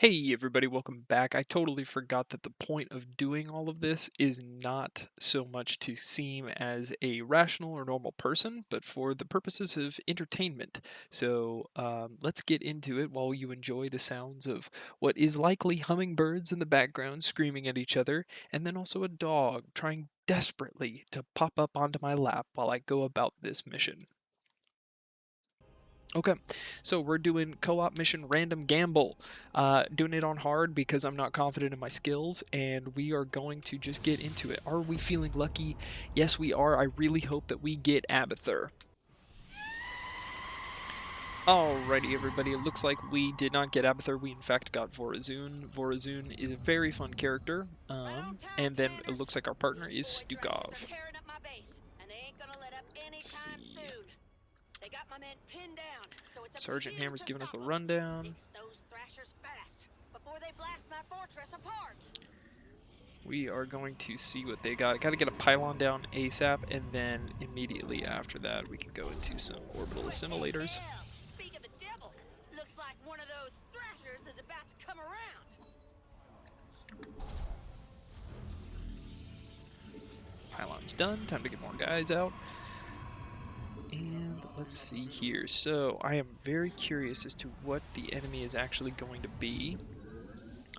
Hey everybody, welcome back. I totally forgot that the point of doing all of this is not so much to seem as a rational or normal person, but for the purposes of entertainment. So let's get into it while you enjoy the sounds of what is likely hummingbirds in the background screaming at each other, and then also a dog trying desperately to pop up onto my lap while I go about this mission. Okay, so we're doing co-op mission random gamble. Doing it on hard because I'm not confident in my skills, and we are going to just get into it. Are we feeling lucky? Yes, we are. I really hope that we get Abathur. Alrighty, everybody. It looks like we did not get Abathur. We, in fact, got Vorazun. Vorazun is a very fun character. And then it looks like our partner is Stukov. Let's see. They got my men pinned down, so it's Sergeant Hammer's giving us the rundown. Those thrashers fast before they blast my fortress apart. We are going to see what they got. Got to get a pylon down ASAP, and then immediately after that, we can go into some orbital assimilators. Speak of the devil, looks like one of those thrashers is about to come around. Pylon's done. Time to get more guys out. And let's see here. So I am very curious as to what the enemy is actually going to be.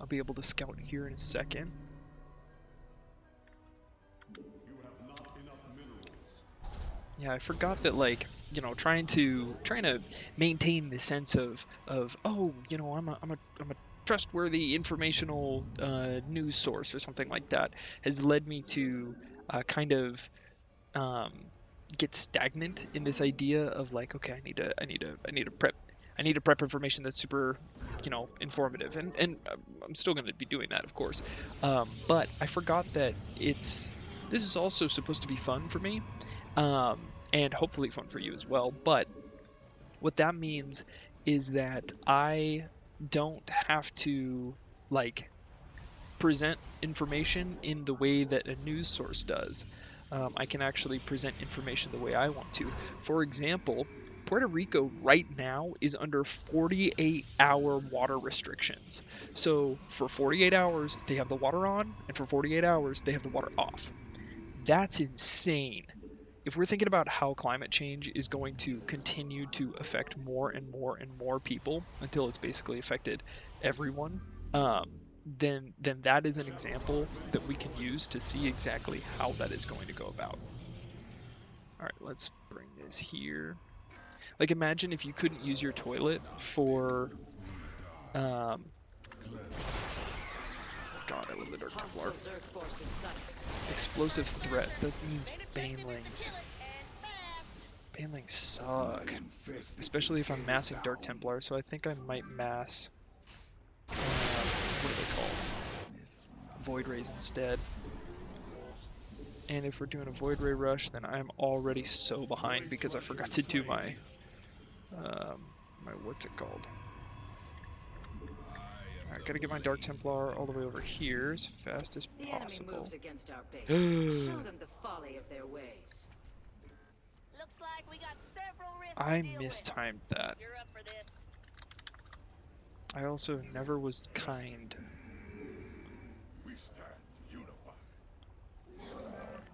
I'll be able to scout here in a second. Yeah, I forgot that, like, you know, trying to maintain the sense of oh, you know, I'm a trustworthy informational news source or something like that has led me to kind of get stagnant in this idea of, like, okay, I need to prep information that's super, you know, informative, and I'm still going to be doing that, of course, but I forgot that this is also supposed to be fun for me, and hopefully fun for you as well. But what that means is that I don't have to, like, present information in the way that a news source does. I can actually present information the way I want to. For example, Puerto Rico right now is under 48-hour water restrictions. So for 48 hours, they have the water on, and for 48 hours, they have the water off. That's insane. If we're thinking about how climate change is going to continue to affect more and more and more people until it's basically affected everyone, then that is an example that we can use to see exactly how that is going to go about. All right, let's bring this here. Like, imagine if you couldn't use your toilet for, God, I love the Dark Templar. Explosive threats. That means banelings. Banelings suck, especially if I'm massing Dark Templar. So I think I might mass. What are they called? Void Rays instead. And if we're doing a Void Ray rush, then I'm already so behind because I forgot to do my what's it called? Alright, gotta get my Dark Templar all the way over here as fast as possible. Show them the folly of their ways. Looks like we got several risks I to deal mistimed with. that. You're up for this. I also never was kind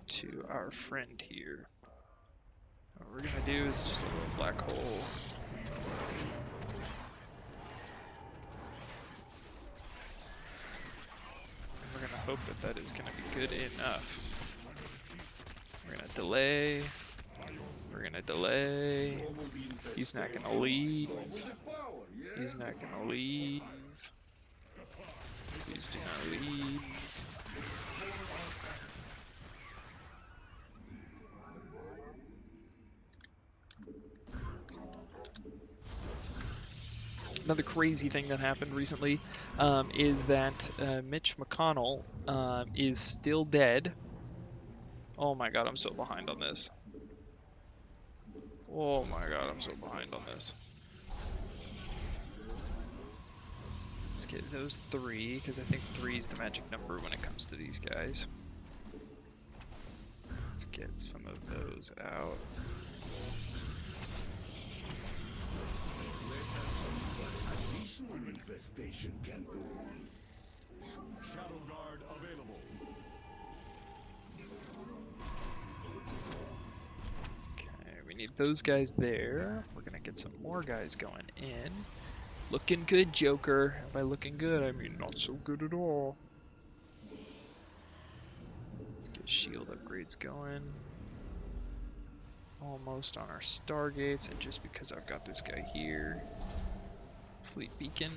to our friend here. What we're gonna do is just a little black hole. And we're gonna hope that that is gonna be good enough. We're gonna delay. We're gonna delay. He's not gonna leave. He's not gonna leave. Please do not leave. Another crazy thing that happened recently is that Mitch McConnell is still dead. Oh my god, I'm so behind on this. Oh my god, I'm so behind on this. Let's get those 3, because I think 3 is the magic number when it comes to these guys. Let's get some of those out. infestation can do. Shadow Guard available. Okay, we need those guys there. We're gonna get some more guys going in. Looking good, Joker. And by looking good, I mean not so good at all. Let's get shield upgrades going. Almost on our Stargates, and just because I've got this guy here. Fleet Beacon.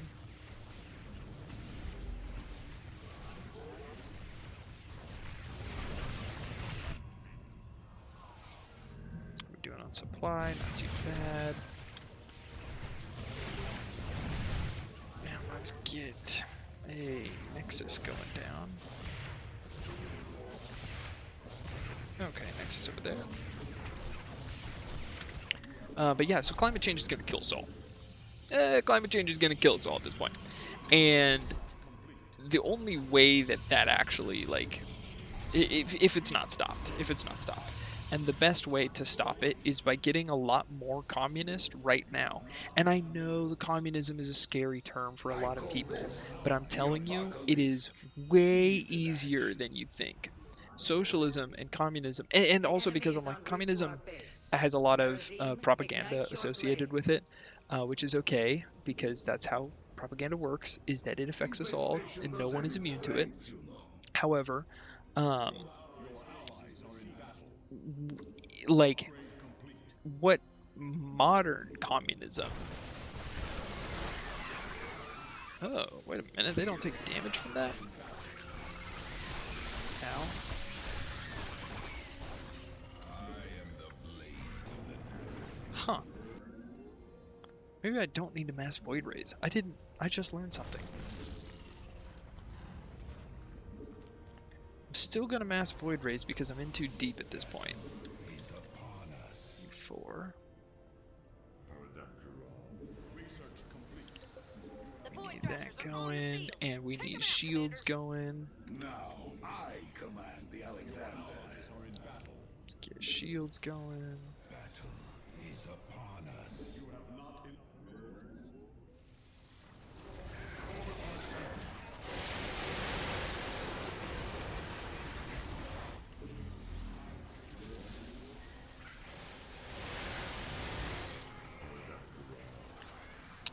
We're doing on supply, not too bad. Man, let's get a Nexus going down. Okay, Nexus over there. But yeah, so climate change is going to kill us all. Climate change is going to kill us all at this point. And the only way that that actually, like, if it's not stopped, and the best way to stop it is by getting a lot more communist right now. And I know the communism is a scary term for a lot of people, but I'm telling you, it is way easier than you think. Socialism and communism, and also because I'm like, communism has a lot of propaganda associated with it, which is okay, because that's how propaganda works, is that it affects us all, and no one is immune to it. However, like, what modern communism... Oh, wait a minute, they don't take damage from that? Ow. Huh. Maybe I don't need to mass void rays. I just learned something. I'm still gonna mass void rays because I'm in too deep at this point. 4. We need that going, and we need shields going. Now I command the Alexander. Let's get shields going. Battle is upon us.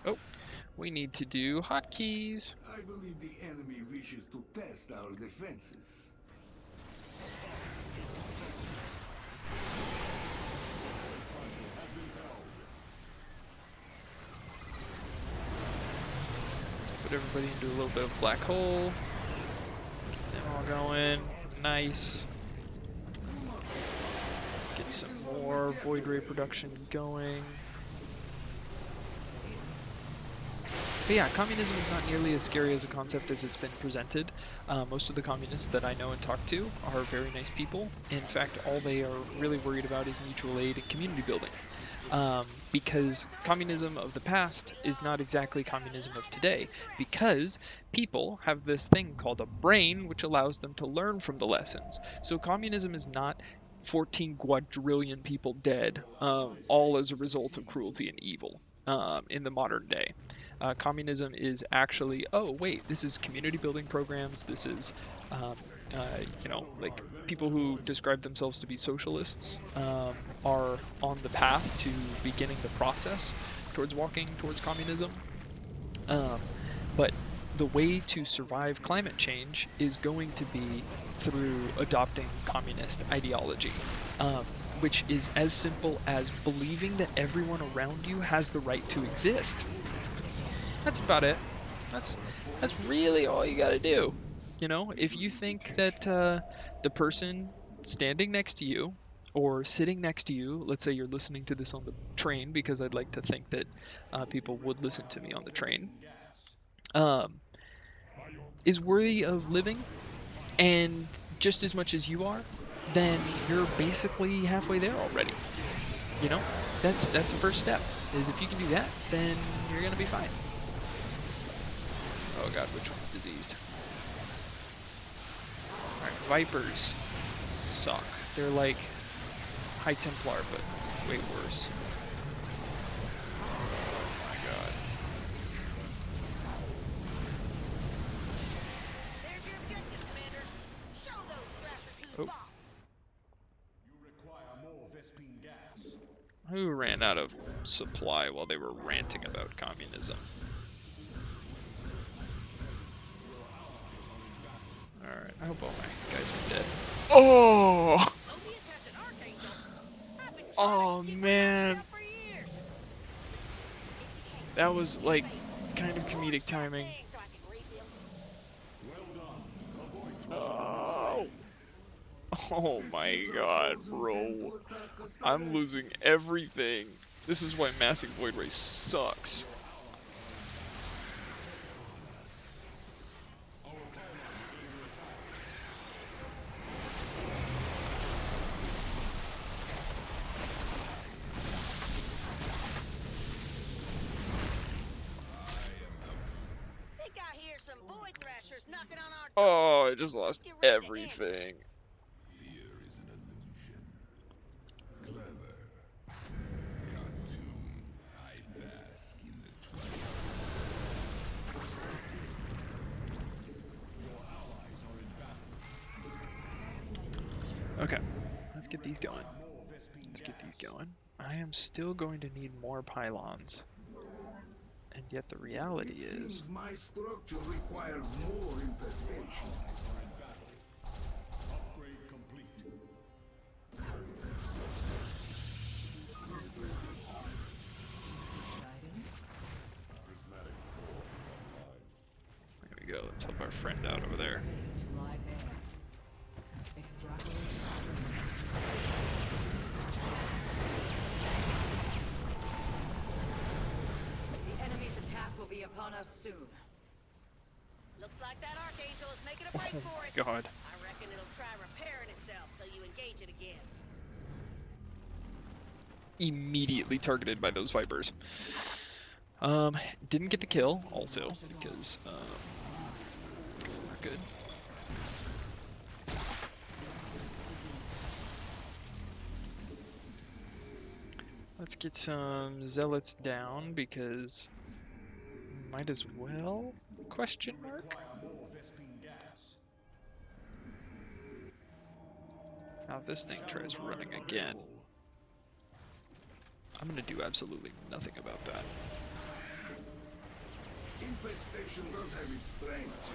Oh, we need to do hotkeys. I believe the enemy wishes to test our defenses. Let's put everybody into a little bit of black hole. Get them all going. Nice. Get some more void ray production going. But yeah, communism is not nearly as scary as a concept as it's been presented. Most of the communists that I know and talk to are very nice people. In fact, all they are really worried about is mutual aid and community building. Because communism of the past is not exactly communism of today, because people have this thing called a brain which allows them to learn from the lessons. So communism is not 14 quadrillion people dead, all as a result of cruelty and evil in the modern day. Communism is actually, oh wait, this is community building programs, this is you know, like, people who describe themselves to be socialists are on the path to beginning the process towards walking towards communism. But the way to survive climate change is going to be through adopting communist ideology, which is as simple as believing that everyone around you has the right to exist. That's about it. That's really all you gotta do. You know, if you think that the person standing next to you or sitting next to you, let's say you're listening to this on the train, because I'd like to think that people would listen to me on the train, is worthy of living, and just as much as you are, then you're basically halfway there already. You know, that's the first step, is if you can do that, then you're gonna be fine. Oh god, which one's diseased? Alright, Vipers suck. They're like High Templar, but way worse. Oh my god. Who ran out of supply while they were ranting about communism? Alright, I hope all my guys are dead. Oh! Mobius has an archangel. I've been trying Oh, to keep man. myself for years. That was, like, kind of comedic timing. So I can rebuild. Oh! Oh my god, bro. I'm losing everything. This is why Massive Void Ray sucks. Think I hear some void thrashers knocking on our Oh, I just lost Get ready to everything. Fear is an illusion. Clever. Cartoon. I bask in the twilight. Your allies are in battle. Okay, let's get these going. Let's get these going. I am still going to need more pylons. And yet the reality is... Seems my structure requires more infestation. Upgrade complete. There we go, let's help our friend out over there. The enemy's attack will be upon us soon. Looks like that archangel is making a break Oh for my it. god. I reckon it'll try repairing itself till you engage it again. Immediately targeted by those vipers. Didn't get the kill, also, because I'm not good. Let's get some zealots down, because might as well? Question mark? Now if this thing tries running again, I'm gonna do absolutely nothing about that. Infestation does have its strengths.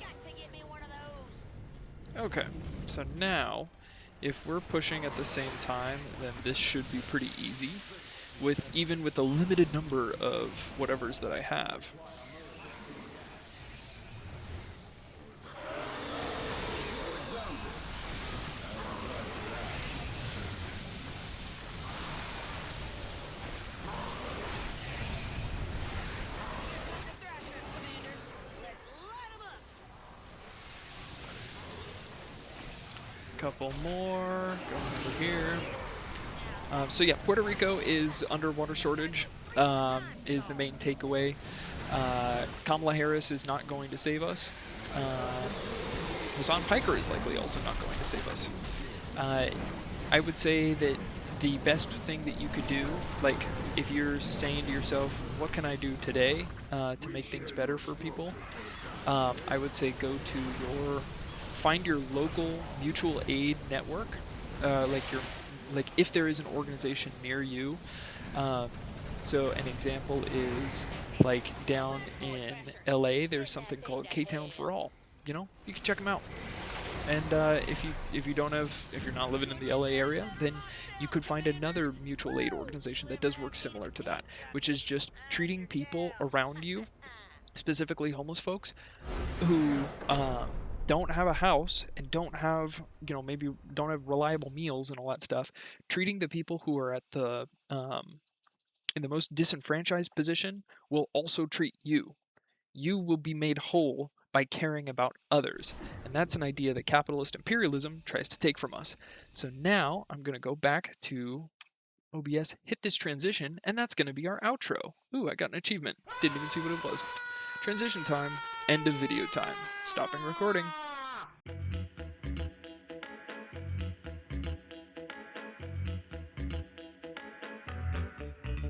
Got to get me one of those. Okay, so now, if we're pushing at the same time, then this should be pretty easy, even with the limited number of whatevers that I have. The thrashers, Commander. Let's light 'em up. Couple more, going over here. So yeah, Puerto Rico is under water shortage, is the main takeaway. Kamala Harris is not going to save us. Hassan Piker is likely also not going to save us. I would say that the best thing that you could do, like if you're saying to yourself, what can I do today to make things better for people? I would say go to find your local mutual aid network, like if there is an organization near you. So an example is like down in LA, there's something called K-Town for All. You know, you can check them out. And if you're not living in the LA area, then you could find another mutual aid organization that does work similar to that, which is just treating people around you, specifically homeless folks, who don't have a house and don't have, maybe don't have reliable meals and all that stuff. Treating the people who are at the in the most disenfranchised position will also treat you. You will be made whole by caring about others. And that's an idea that capitalist imperialism tries to take from us. So now I'm going to go back to OBS, hit this transition, and that's going to be our outro. Ooh, I got an achievement. Didn't even see what it was. Transition time, end of video time. Stopping recording.